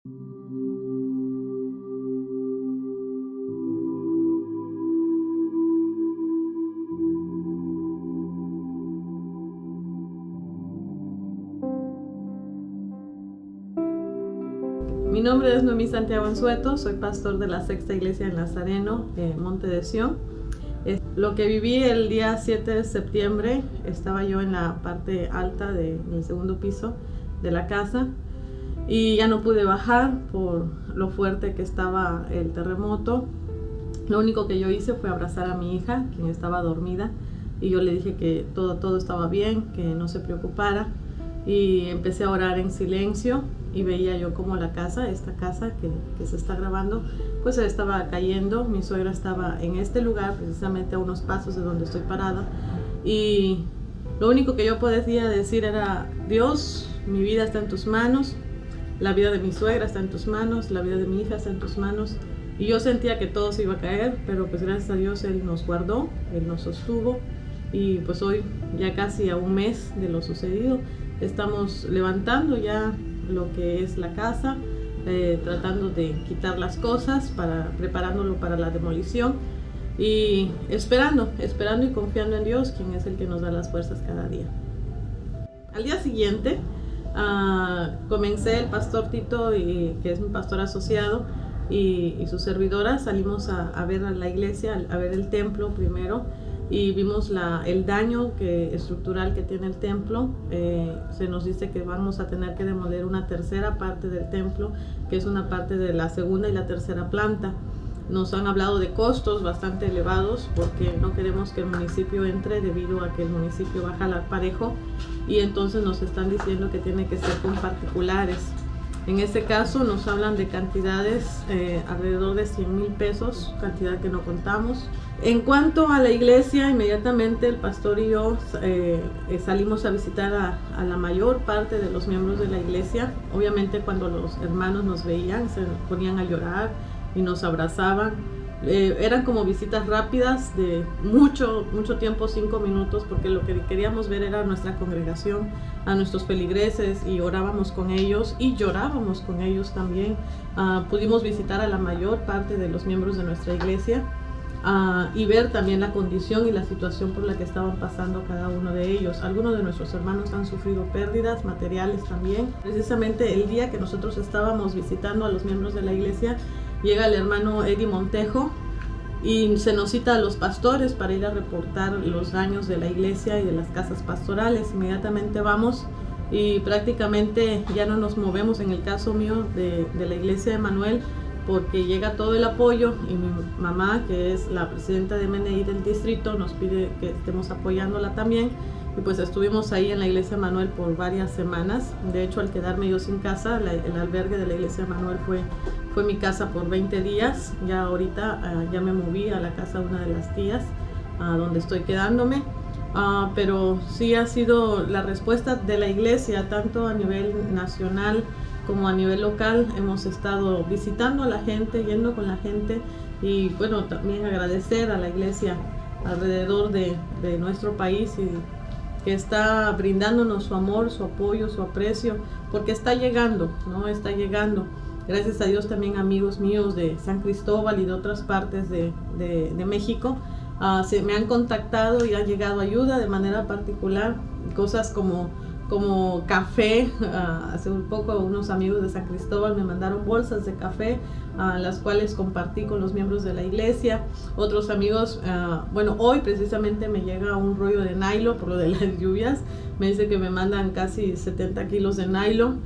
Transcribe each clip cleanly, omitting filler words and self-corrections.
Mi nombre es Noemí Santiago Anzueto, soy pastor de la Sexta Iglesia en Nazareno, Monte de Sión. Lo que viví el día 7 de septiembre, estaba yo en la parte alta del segundo piso de la casa y ya no pude bajar por lo fuerte que estaba el terremoto. Lo único que yo hice fue abrazar a mi hija, quien estaba dormida, y yo le dije que todo estaba bien, que no se preocupara, y empecé a orar en silencio. Y veía yo como la casa, esta casa que se está grabando, pues se estaba cayendo. Mi suegra estaba en este lugar, precisamente a unos pasos de donde estoy parada. Y lo único que yo podía decir era: Dios, mi vida está en tus manos, la vida de mi suegra está en tus manos, la vida de mi hija está en tus manos. Y yo sentía que todo se iba a caer, pero pues gracias a Dios Él nos guardó, Él nos sostuvo. Y pues hoy, ya casi a un mes de lo sucedido, estamos levantando ya lo que es la casa, tratando de quitar las cosas, preparándolo para la demolición y esperando y confiando en Dios, quien es el que nos da las fuerzas cada día. Al día siguiente comencé, el pastor Tito, que es mi pastor asociado, y su servidora, salimos a ver a la iglesia, a ver el templo primero, y vimos el daño estructural que tiene el templo. Se nos dice que vamos a tener que demoler una tercera parte del templo, que es una parte de la segunda y la tercera planta. Nos han hablado de costos bastante elevados porque no queremos que el municipio entre, debido a que el municipio va a jalar parejo, y entonces nos están diciendo que tiene que ser con particulares. En este caso nos hablan de cantidades alrededor de 100,000 pesos, cantidad que no contamos. En cuanto a la iglesia, inmediatamente el pastor y yo salimos a visitar a la mayor parte de los miembros de la iglesia. Obviamente cuando los hermanos nos veían se ponían a llorar y nos abrazaban. Eran como visitas rápidas de mucho tiempo, 5 minutos, porque lo que queríamos ver era nuestra congregación, a nuestros feligreses, y orábamos con ellos y llorábamos con ellos también. Pudimos visitar a la mayor parte de los miembros de nuestra iglesia y ver también la condición y la situación por la que estaban pasando cada uno de ellos. Algunos de nuestros hermanos han sufrido pérdidas materiales también. Precisamente el día que nosotros estábamos visitando a los miembros de la iglesia, llega el hermano Eddie Montejo y se nos cita a los pastores para ir a reportar los daños de la iglesia y de las casas pastorales. Inmediatamente vamos y prácticamente ya no nos movemos, en el caso mío de la iglesia de Manuel, porque llega todo el apoyo, y mi mamá, que es la presidenta de MNI del distrito, nos pide que estemos apoyándola también. Y pues estuvimos ahí en la iglesia de Manuel por varias semanas. De hecho, al quedarme yo sin casa, el albergue de la iglesia de Manuel fue mi casa por 20 días. Ya ahorita ya me moví a la casa de una de las tías, donde estoy quedándome. Pero sí ha sido la respuesta de la iglesia, tanto a nivel nacional como a nivel local. Hemos estado visitando a la gente, yendo con la gente, y bueno, también agradecer a la iglesia alrededor de nuestro país, y que está brindándonos su amor, su apoyo, su aprecio, porque está llegando, ¿no? Está llegando. Gracias a Dios también amigos míos de San Cristóbal y de otras partes de México me han contactado y ha llegado ayuda de manera particular, cosas como café. Hace un poco unos amigos de San Cristóbal me mandaron bolsas de café, las cuales compartí con los miembros de la iglesia. Otros amigos, bueno, hoy precisamente me llega un rollo de nylon por lo de las lluvias. Me dice que me mandan casi 70 kilos de nylon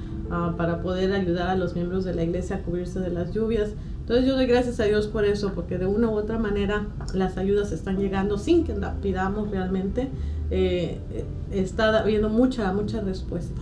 para poder ayudar a los miembros de la iglesia a cubrirse de las lluvias. Entonces yo doy gracias a Dios por eso, porque de una u otra manera las ayudas están llegando sin que la pidamos realmente. Está habiendo mucha respuesta.